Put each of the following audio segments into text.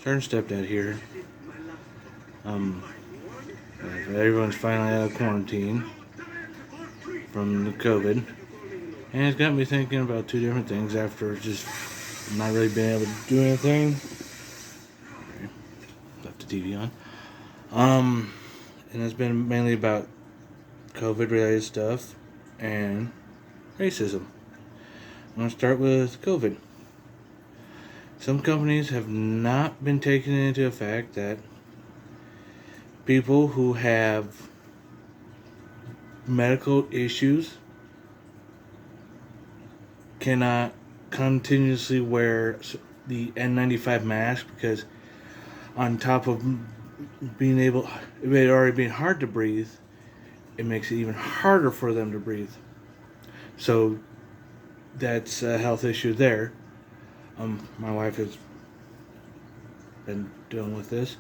Turn stepdad here. Um, Everyone's finally out of quarantine from the COVID, and it's got me thinking about two different things after just not really being able to do anything. Left the TV on. And it's been mainly about COVID related stuff and racism. I'm going to start with COVID. Some companies have not been taking into effect that people who have medical issues cannot continuously wear the N95 mask because on top of it already being hard to breathe, it makes it even harder for them to breathe. So that's a health issue there. My wife has been dealing with this.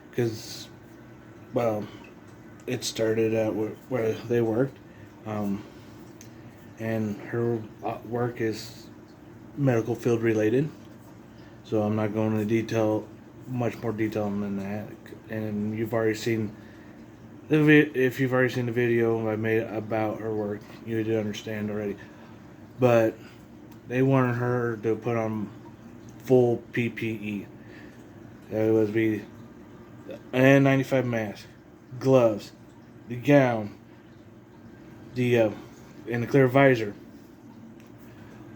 Because, well, it started at where they worked. And her work is medical field related. So I'm not going into much more detail than that. And you've already seen if you've already seen the video I made about her work, you do understand already. But they wanted her to put on full PPE. That would be an N95 mask, gloves, the gown, and the clear visor.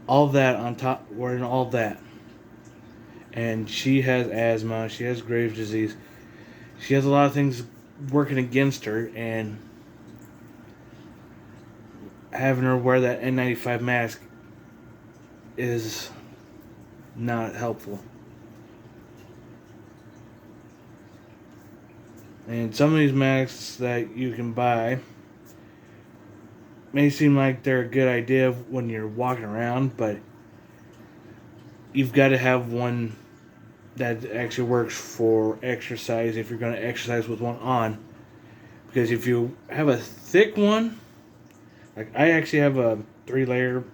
All that on top, wearing all that. And she has asthma, she has Graves' disease, she has a lot of things working against her, and having her wear that N95 mask is not helpful. And some of these masks that you can buy may seem like they're a good idea when you're walking around, but you've got to have one that actually works for exercise if you're going to exercise with one on. Because if you have a thick one, like I actually have a 3-layer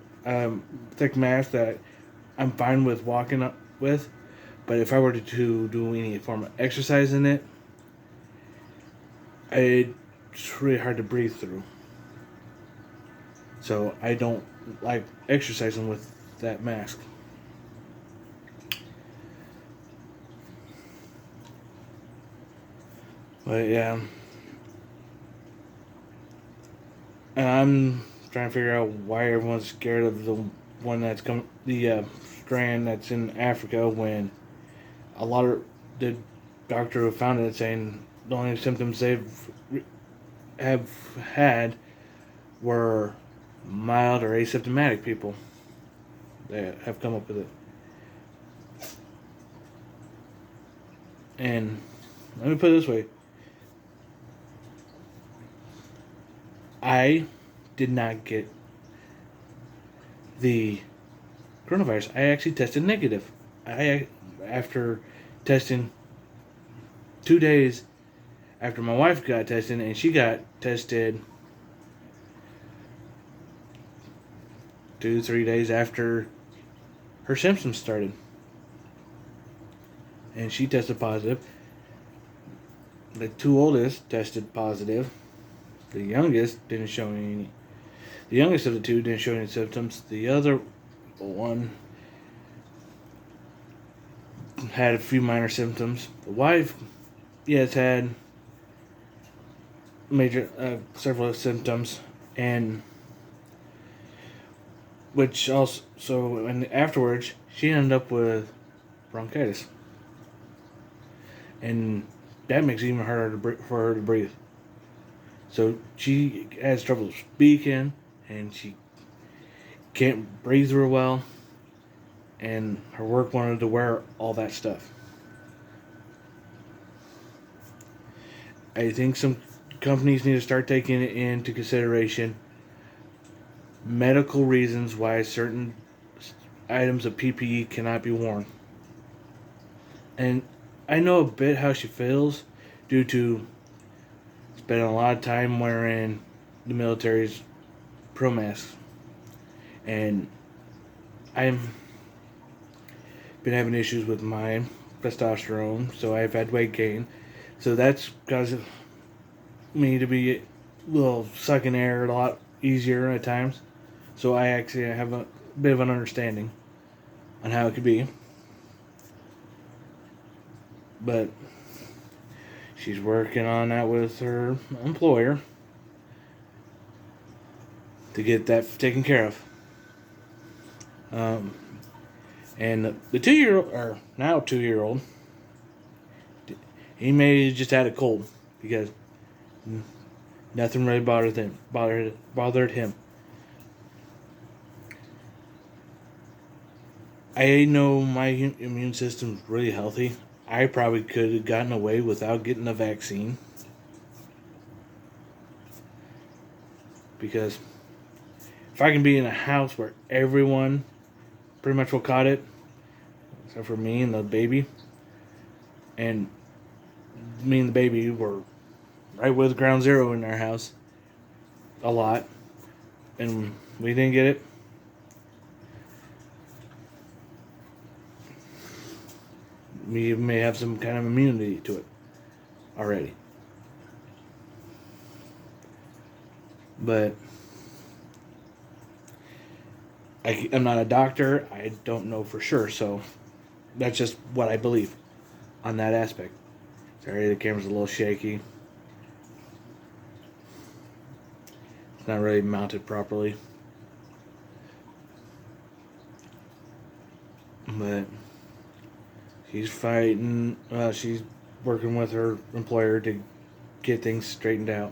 thick mask that I'm fine with walking up with, but if I were to do any form of exercise in it, it's really hard to breathe through. So I don't like exercising with that mask. But yeah, and I'm trying to figure out why everyone's scared of the one that's the strand that's in Africa, when a lot of the doctor who found it saying the only symptoms have had were mild or asymptomatic people that have come up with it. And let me put it this way. I did not get the coronavirus. I actually tested negative. After testing 2 days after my wife got tested, and she got tested 2-3 days after her symptoms started, and she tested positive. The 2 oldest tested positive. The youngest didn't show any. The youngest of the 2 didn't show any symptoms. The other one had a few minor symptoms. The wife, yes, had several symptoms, and which also, and afterwards, she ended up with bronchitis, and that makes it even harder for her to breathe. So she has trouble speaking, and she can't breathe real well, and her work wanted to wear all that stuff. I think some companies need to start taking it into consideration medical reasons why certain items of PPE cannot be worn. And I know a bit how she feels due to spending a lot of time wearing the military's pro masks. And I'm been having issues with my testosterone, so I've had weight gain. So that's caused me to be a little sucking air a lot easier at times. So I actually have a bit of an understanding on how it could be. But she's working on that with her employer to get that taken care of. And the 2-year-old, or now 2-year-old, he may have just had a cold because nothing really bothered him. I know my immune system's really healthy. I probably could have gotten away without getting the vaccine. Because if I can be in a house where everyone pretty much will caught it, except for me and the baby, and me and the baby were right with ground zero in our house a lot, and we didn't get it. We may have some kind of immunity to it already. But I'm not a doctor. I don't know for sure. So that's just what I believe on that aspect. Sorry, the camera's a little shaky. It's not really mounted properly. But she's fighting. She's working with her employer to get things straightened out.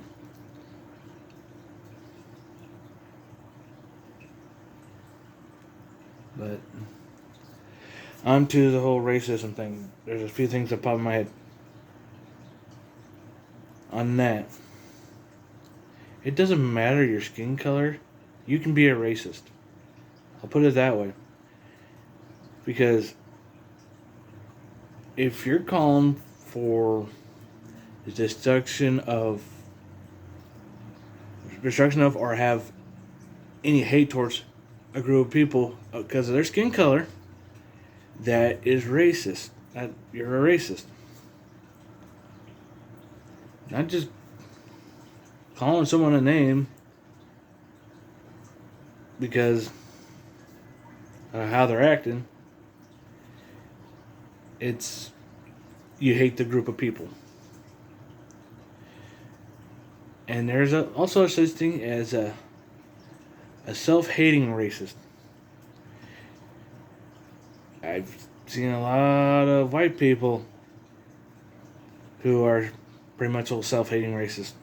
But on to the whole racism thing. There's a few things that pop in my head. On that, it doesn't matter your skin color. You can be a racist. I'll put it that way. Because if you're calling for the destruction of or have any hate towards a group of people because of their skin color, that is racist. That you're a racist. Not just calling someone a name because of how they're acting. It's you hate the group of people. And there's also such thing as a self-hating racist. I've seen a lot of white people who are pretty much all self-hating racists.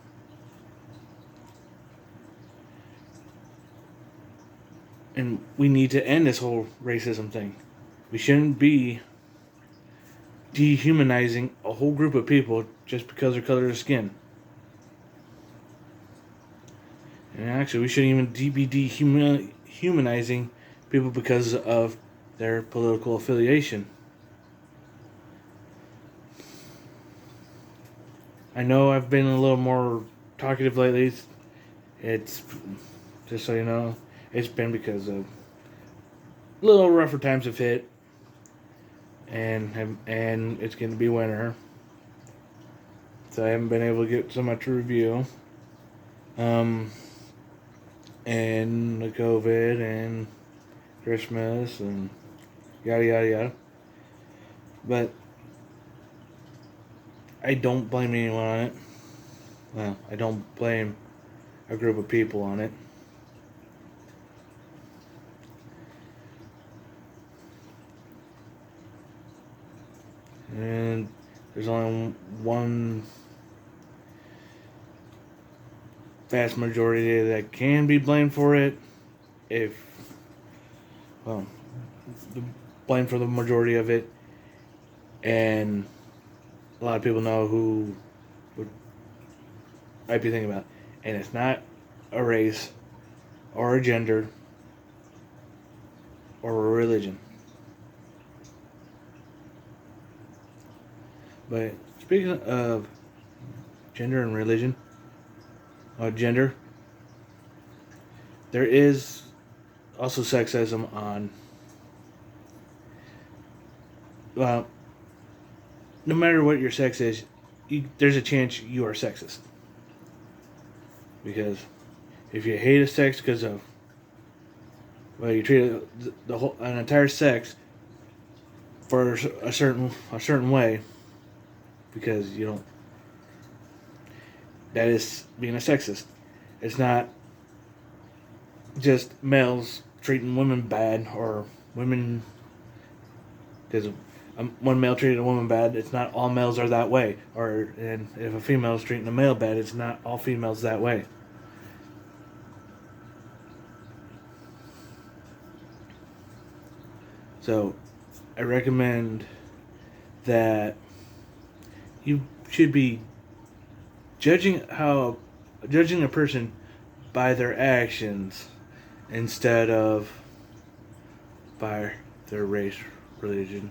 And we need to end this whole racism thing. We shouldn't be dehumanizing a whole group of people just because of their color of skin. And actually, we shouldn't even be dehumanizing people because of their political affiliation. I know I've been a little more talkative lately. It's, just so you know, it's been because of little rougher times have hit. And it's going to be winter. So I haven't been able to get so much review. And the COVID and Christmas and yada yada yada. But I don't blame anyone on it. Well, I don't blame a group of people on it. And there's only one vast majority that can be blamed for it. The blame for the majority of it. And a lot of people know who might be thinking about it. And it's not a race or a gender or a religion. But speaking of gender and religion, gender, there is also sexism on well, no matter what your sex is, there's a chance you are sexist. Because if you hate a sex because of, well, you treat the whole an entire sex for a certain way, because you don't. That is being a sexist. It's not just males treating women bad, or women, because one male treated a woman bad, it's not all males are that way. And if a female is treating a male bad, it's not all females that way. So, I recommend that you should be judging a person by their actions instead of by their race, religion,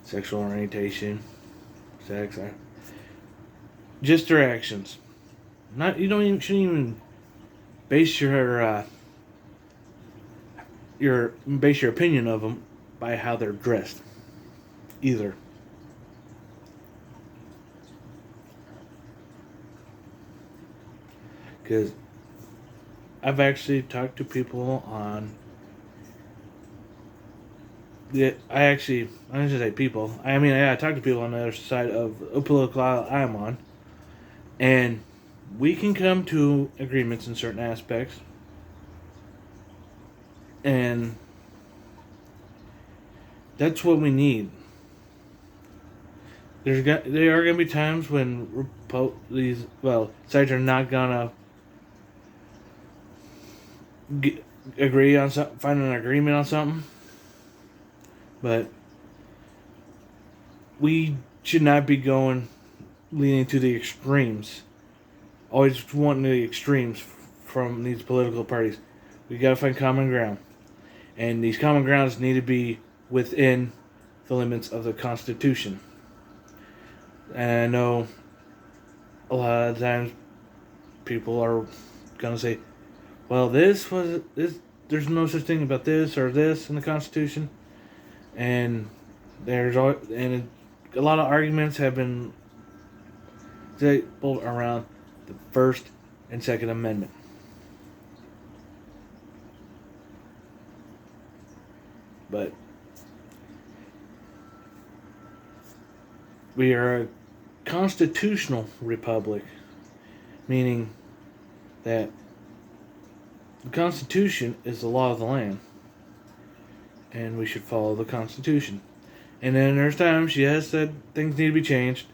sexual orientation, sex, just their actions. Not you don't even shouldn't even base your opinion of them by how they're dressed either. Because I've actually talked to people on. Yeah, I don't say people. I mean, I talk to people on the other side of the political aisle I'm on, and we can come to agreements in certain aspects, and that's what we need. There are gonna be times when sides are not gonna agree on find an agreement on something, but we should not be leaning to the extremes. Always wanting the extremes from these political parties. We gotta find common ground, and these common grounds need to be within the limits of the Constitution. And I know a lot of times people are gonna say, "Well, this was this. There's no such thing about this or this in the Constitution," and a lot of arguments have been tabled around the First and Second Amendment. But we are a constitutional republic, meaning that the Constitution is the law of the land, and we should follow the Constitution. And then there's times she has said things need to be changed,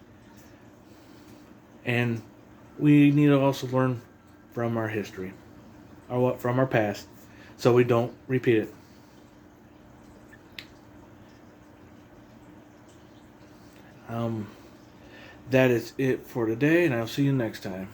and we need to also learn from our history, from our past, so we don't repeat it. That is it for today, and I'll see you next time.